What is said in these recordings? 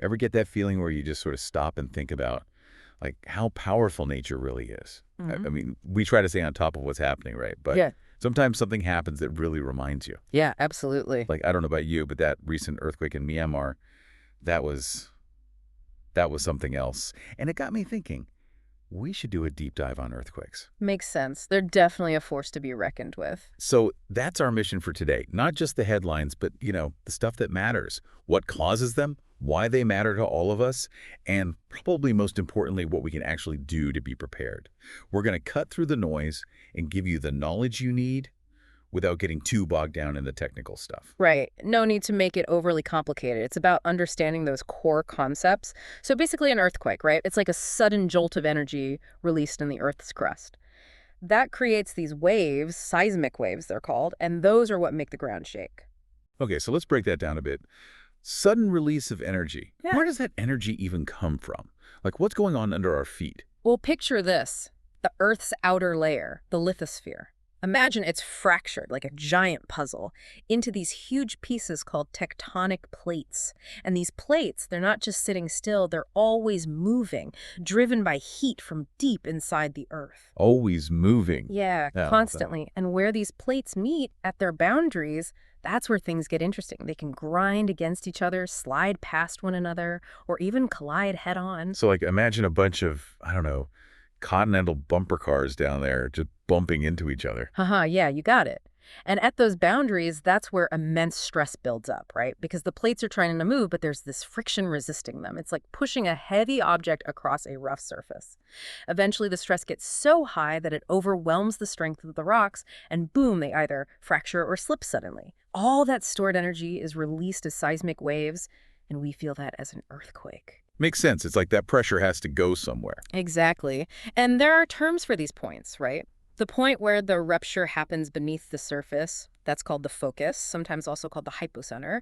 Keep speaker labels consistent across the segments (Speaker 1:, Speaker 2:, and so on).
Speaker 1: Ever get that feeling where you just sort of stop and think about, like, how powerful nature really is?
Speaker 2: Hmm.
Speaker 1: I mean, we try to stay on top of what's happening, right? But
Speaker 2: Yeah.
Speaker 1: sometimes something happens that really reminds you.
Speaker 2: Yeah, absolutely.
Speaker 1: Like, I don't know about you, but that recent earthquake in Myanmar, that was that was something else. And it got me thinking, we should do a deep dive on earthquakes.
Speaker 2: Makes sense. They're definitely a force to be reckoned with.
Speaker 1: So that's our mission for today. Not just the headlines, but, the stuff that matters. What causes them, why they matter to all of us, and probably most importantly, what we can actually do to be prepared. We're going to cut through the noise and give you the knowledge you need without getting too bogged down in the technical stuff.
Speaker 2: Right. No need to make it overly complicated. It's about understanding those core concepts. So basically an earthquake, right? It's like a sudden jolt of energy released in the Earth's crust. That creates these waves, seismic waves they're called, and those are what make the ground shake.
Speaker 1: Okay, so let's break that down a bit. Sudden release of energy.
Speaker 2: Yeah.
Speaker 1: Where does that energy even come from? Like, what's going on under our feet?
Speaker 2: Well, picture this. The Earth's outer layer, the lithosphere. Imagine it's fractured like a giant puzzle into these huge pieces called tectonic plates. And these plates, they're not just sitting still, they're always moving, driven by heat from deep inside the Earth.
Speaker 1: Always moving.
Speaker 2: Yeah,
Speaker 1: Yeah,
Speaker 2: constantly. And where these plates meet at their boundaries, that's where things get interesting. They can grind against each other, slide past one another, or even collide head on.
Speaker 1: so, like, imagine a bunch of, I don't know, continental bumper cars down there just bumping into each other.
Speaker 2: Haha, yeah, you got it. And at those boundaries, that's where immense stress builds up, right? Because the plates are trying to move, but there's this friction resisting them. It's like pushing a heavy object across a rough surface. Eventually, the stress gets so high that it overwhelms the strength of the rocks, and boom, they either fracture or slip suddenly. All that stored energy is released as seismic waves, and we feel that as an earthquake.
Speaker 1: Makes sense. It's like that pressure has to go somewhere.
Speaker 2: Exactly. And there are terms for these points, right? The point where the rupture happens beneath the surface, that's called the focus, sometimes also called the hypocenter.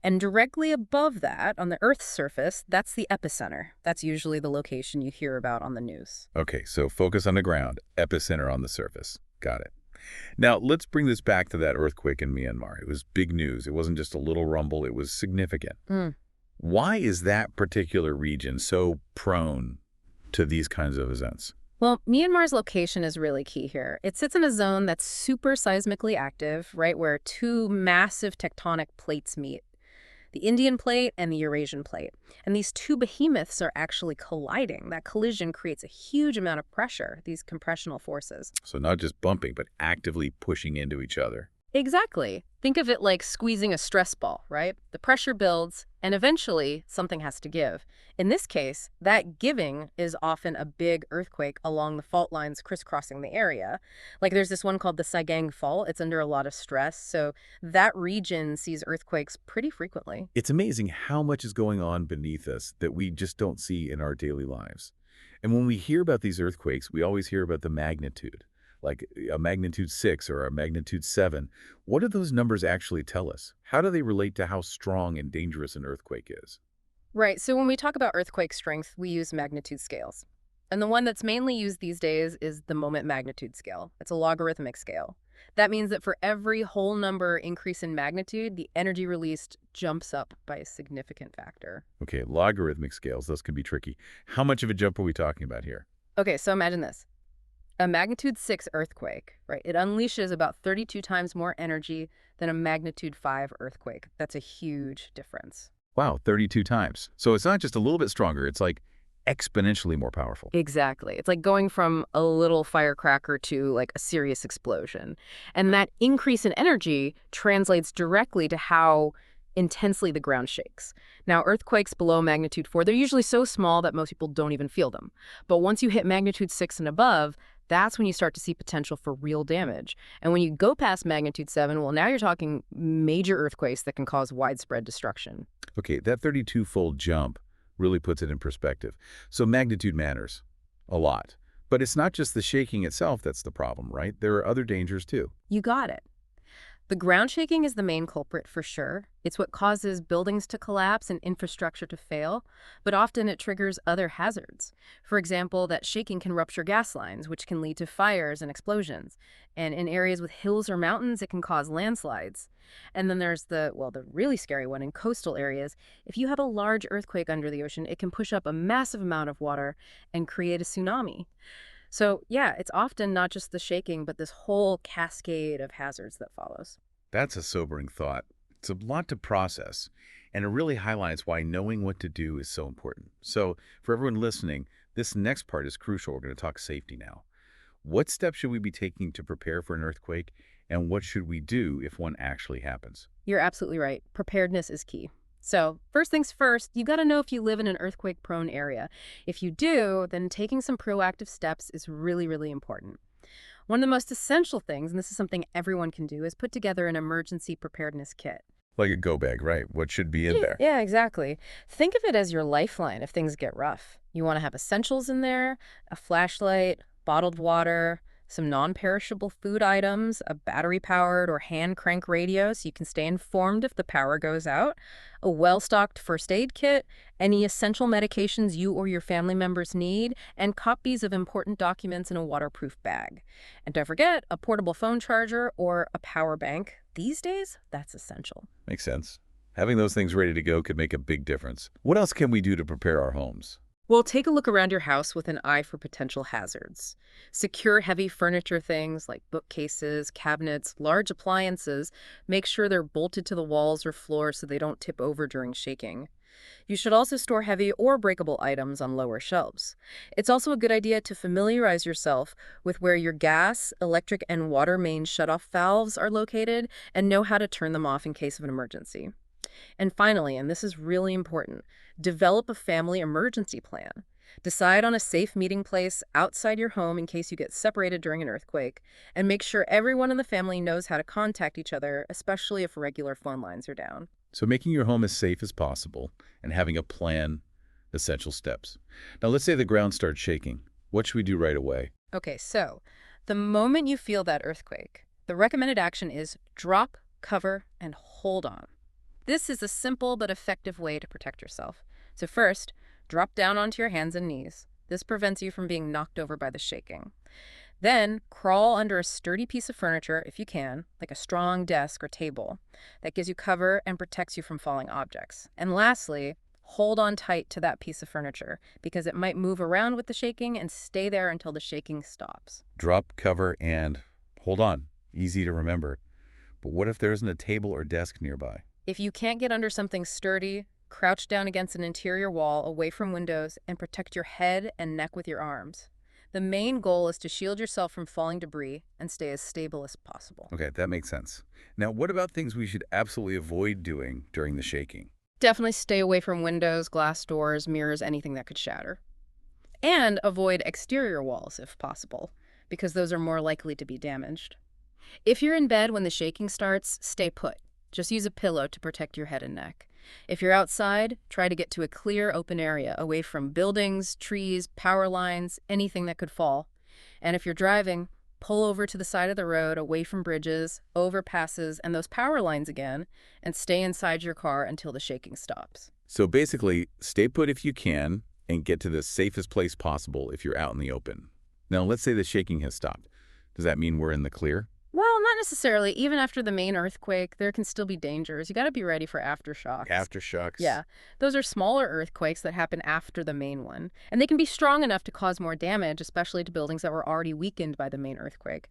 Speaker 2: And directly above that, on the Earth's surface, that's the epicenter. That's usually the location you hear about on the news.
Speaker 1: Okay, so focus on the ground, epicenter on the surface. Got it. Now, let's bring this back to that earthquake in Myanmar. It was big news. It wasn't just a little rumble. It was significant.
Speaker 2: Mm.
Speaker 1: Why is that particular region so prone to these kinds of events?
Speaker 2: Well, Myanmar's location is really key here. It sits in a zone that's super seismically active, right, where two massive tectonic plates meet, the Indian plate and the Eurasian plate. And these two behemoths are actually colliding. That collision creates a huge amount of pressure, these compressional forces.
Speaker 1: So not just bumping, but actively pushing into each other.
Speaker 2: Exactly. Think of it like squeezing a stress ball, right? The pressure builds, and eventually something has to give. In this case, that giving is often a big earthquake along the fault lines crisscrossing the area. Like there's this one called the Saigang Fault. It's under a lot of stress, so that region sees earthquakes pretty frequently.
Speaker 1: It's amazing how much is going on beneath us that we just don't see in our daily lives. And when we hear about these earthquakes, we always hear about the magnitude, like a magnitude 6 or a magnitude 7. What do those numbers actually tell us? How do they relate to how strong and dangerous an earthquake is?
Speaker 2: Right, so when we talk about earthquake strength, we use magnitude scales. And the one that's mainly used these days is the moment magnitude scale. It's a logarithmic scale. That means that for every whole number increase in magnitude, the energy released jumps up by a significant factor.
Speaker 1: Okay, logarithmic scales, those can be tricky. How much of a jump are we talking about here?
Speaker 2: Okay, so imagine this. A magnitude 6 earthquake, right? It unleashes about 32 times more energy than a magnitude 5 earthquake. That's a huge difference.
Speaker 1: Wow, 32 times. So it's not just a little bit stronger, it's like exponentially more powerful.
Speaker 2: Exactly. It's like going from a little firecracker to like a serious explosion. And that increase in energy translates directly to how intensely the ground shakes. Now, earthquakes below magnitude 4, they're usually so small that most people don't even feel them. But once you hit magnitude 6 and above, that's when you start to see potential for real damage. And when you go past magnitude 7, well, now you're talking major earthquakes that can cause widespread destruction.
Speaker 1: Okay, that 32-fold jump really puts it in perspective. So magnitude matters a lot. But it's not just the shaking itself that's the problem, right? There are other dangers too.
Speaker 2: You got it. The ground shaking is the main culprit for sure. It's what causes buildings to collapse and infrastructure to fail, but often it triggers other hazards. For example, that shaking can rupture gas lines, which can lead to fires and explosions. And in areas with hills or mountains, it can cause landslides. And then there's the really scary one in coastal areas. If you have a large earthquake under the ocean, it can push up a massive amount of water and create a tsunami. So, yeah, it's often not just the shaking, but this whole cascade of hazards that follows.
Speaker 1: That's a sobering thought. It's a lot to process, and it really highlights why knowing what to do is so important. So, for everyone listening, this next part is crucial. We're going to talk safety now. What steps should we be taking to prepare for an earthquake, and what should we do if one actually happens?
Speaker 2: You're absolutely right. Preparedness is key. So, first things first, you got to know if you live in an earthquake-prone area. If you do, then taking some proactive steps is really, really important. One of the most essential things, and this is something everyone can do, is put together an emergency preparedness kit.
Speaker 1: Like a go bag, right? What should be in there?
Speaker 2: Yeah, exactly. Think of it as your lifeline if things get rough. You want to have essentials in there, a flashlight, bottled water, some non-perishable food items, a battery-powered or hand-crank radio so you can stay informed if the power goes out, a well-stocked first aid kit, any essential medications you or your family members need, and copies of important documents in a waterproof bag. And don't forget, a portable phone charger or a power bank. These days, that's essential.
Speaker 1: Makes sense. Having those things ready to go could make a big difference. What else can we do to prepare our homes?
Speaker 2: Well, take a look around your house with an eye for potential hazards. Secure heavy furniture things like bookcases, cabinets, large appliances. Make sure they're bolted to the walls or floor so they don't tip over during shaking. You should also store heavy or breakable items on lower shelves. It's also a good idea to familiarize yourself with where your gas, electric, and water main shutoff valves are located and know how to turn them off in case of an emergency. And finally, and this is really important, develop a family emergency plan. Decide on a safe meeting place outside your home in case you get separated during an earthquake, and make sure everyone in the family knows how to contact each other, especially if regular phone lines are down.
Speaker 1: So making your home as safe as possible and having a plan, essential steps. Now, let's say the ground starts shaking. What should we do right away?
Speaker 2: Okay, so the moment you feel that earthquake, the recommended action is drop, cover, and hold on. This is a simple but effective way to protect yourself. So first, drop down onto your hands and knees. This prevents you from being knocked over by the shaking. Then, crawl under a sturdy piece of furniture if you can, like a strong desk or table. That gives you cover and protects you from falling objects. And lastly, hold on tight to that piece of furniture because it might move around with the shaking and stay there until the shaking stops.
Speaker 1: Drop, cover, and hold on. Easy to remember. But what if there isn't a table or desk nearby?
Speaker 2: If you can't get under something sturdy, crouch down against an interior wall away from windows and protect your head and neck with your arms. The main goal is to shield yourself from falling debris and stay as stable as possible.
Speaker 1: Okay, that makes sense. Now, what about things we should absolutely avoid doing during the shaking?
Speaker 2: Definitely stay away from windows, glass doors, mirrors, anything that could shatter. And avoid exterior walls if possible, because those are more likely to be damaged. If you're in bed when the shaking starts, stay put. Just use a pillow to protect your head and neck. If you're outside, try to get to a clear, open area, away from buildings, trees, power lines, anything that could fall. And if you're driving, pull over to the side of the road, away from bridges, overpasses, and those power lines again, and stay inside your car until the shaking stops.
Speaker 1: So basically, stay put if you can and get to the safest place possible if you're out in the open. Now, let's say the shaking has stopped. Does that mean we're in the clear?
Speaker 2: Well, not necessarily. Even after the main earthquake, there can still be dangers. You got to be ready for aftershocks.
Speaker 1: Aftershocks?
Speaker 2: Yeah. Those are smaller earthquakes that happen after the main one. And they can be strong enough to cause more damage, especially to buildings that were already weakened by the main earthquake.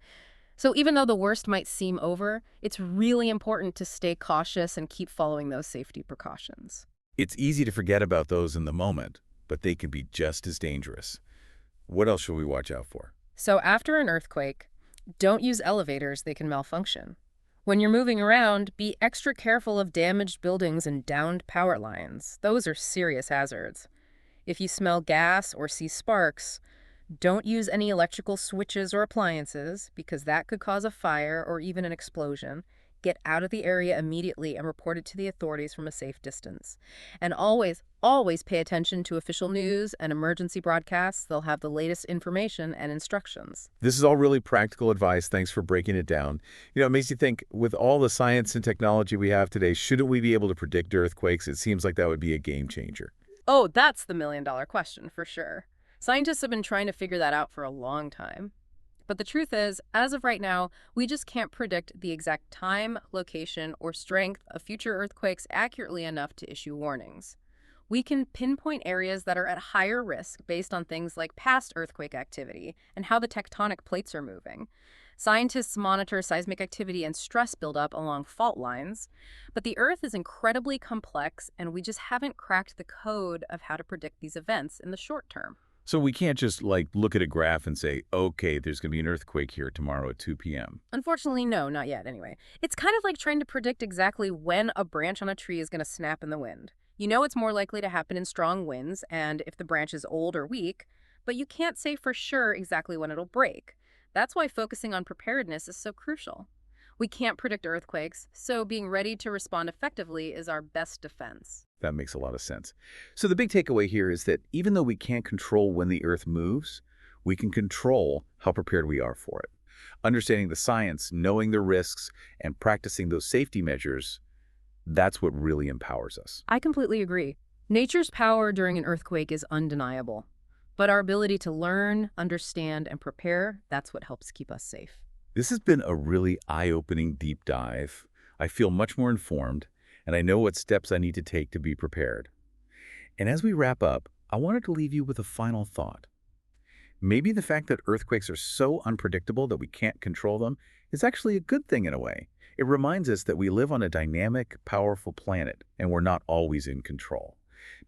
Speaker 2: So even though the worst might seem over, it's really important to stay cautious and keep following those safety precautions.
Speaker 1: It's easy to forget about those in the moment, but they can be just as dangerous. What else should we watch out for?
Speaker 2: So after an earthquake, don't use elevators, they can malfunction. When you're moving around, be extra careful of damaged buildings and downed power lines. Those are serious hazards. If you smell gas or see sparks, don't use any electrical switches or appliances because that could cause a fire or even an explosion. Get out of the area immediately and report it to the authorities from a safe distance. And always, always pay attention to official news and emergency broadcasts. They'll have the latest information and instructions.
Speaker 1: This is all really practical advice. Thanks for breaking it down. It makes you think, with all the science and technology we have today, shouldn't we be able to predict earthquakes? It seems like that would be a game changer.
Speaker 2: Oh, that's the million-dollar question for sure. Scientists have been trying to figure that out for a long time. But the truth is, as of right now, we just can't predict the exact time, location, or strength of future earthquakes accurately enough to issue warnings. We can pinpoint areas that are at higher risk based on things like past earthquake activity and how the tectonic plates are moving. Scientists monitor seismic activity and stress buildup along fault lines, but the Earth is incredibly complex, and we just haven't cracked the code of how to predict these events in the short term.
Speaker 1: So we can't just, look at a graph and say, okay, there's going to be an earthquake here tomorrow at 2 p.m.
Speaker 2: Unfortunately, no, not yet anyway. It's kind of like trying to predict exactly when a branch on a tree is going to snap in the wind. You know it's more likely to happen in strong winds and if the branch is old or weak, but you can't say for sure exactly when it'll break. That's why focusing on preparedness is so crucial. We can't predict earthquakes, so being ready to respond effectively is our best defense.
Speaker 1: That makes a lot of sense. So the big takeaway here is that even though we can't control when the Earth moves, we can control how prepared we are for it. Understanding the science, knowing the risks, and practicing those safety measures, that's what really empowers us.
Speaker 2: I completely agree. Nature's power during an earthquake is undeniable. But our ability to learn, understand, and prepare, that's what helps keep us safe.
Speaker 1: This has been a really eye-opening deep dive. I feel much more informed, and I know what steps I need to take to be prepared. And as we wrap up, I wanted to leave you with a final thought. Maybe the fact that earthquakes are so unpredictable that we can't control them is actually a good thing in a way. It reminds us that we live on a dynamic, powerful planet, and we're not always in control.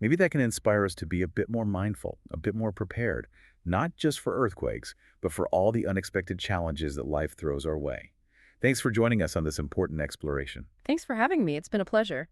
Speaker 1: Maybe that can inspire us to be a bit more mindful, a bit more prepared, not just for earthquakes, but for all the unexpected challenges that life throws our way. Thanks for joining us on this important exploration.
Speaker 2: Thanks for having me. It's been a pleasure.